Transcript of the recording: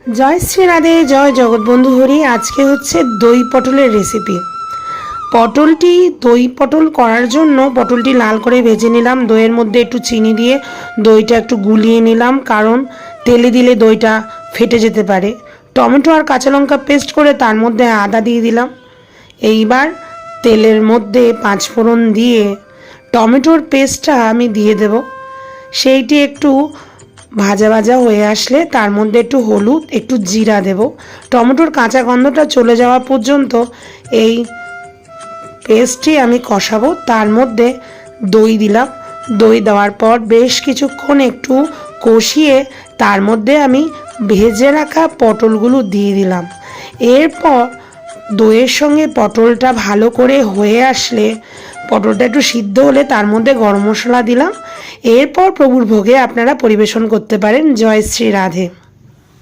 জয় শ্রী রাধে, জয় জগৎবন্ধু হরি। আজকে হচ্ছে দই পটলের রেসিপি। দই পটল করার জন্য পটলটি লাল করে ভেজে নিলাম। দইয়ের মধ্যে একটু চিনি দিয়ে দইটা একটু গুলিয়ে নিলাম, কারণ তেলে দিলে দইটা ফেটে যেতে পারে। টমেটো আর কাঁচা লঙ্কা পেস্ট করে তার মধ্যে আদা দিয়ে দিলাম। এইবার তেলের মধ্যে পাঁচফোড়ন দিয়ে টমেটোর পেস্টটা আমি দিয়ে দেব। সেইটি একটু ভাজা ভাজা হয়ে আসলে তার মধ্যে একটু হলুদ, একটু জিরা দেব। টমেটোর কাঁচা গন্ধটা চলে যাওয়া পর্যন্ত এই পেস্টটি আমি কষাবো। তার মধ্যে দই দিলাম। দই দেওয়ার পর বেশ কিছুক্ষণ একটু কষিয়ে তার মধ্যে আমি ভেজে রাখা পটলগুলো দিয়ে দিলাম। এরপর দইয়ের সঙ্গে পটলটা ভালো করে হয়ে আসলে, পটলটা একটু সিদ্ধ হলে তার মধ্যে গরম মশলা দিলাম। এরপর প্রভুর ভোগে আপনারা পরিবেশন করতে পারেন। জয় শ্রী রাধে।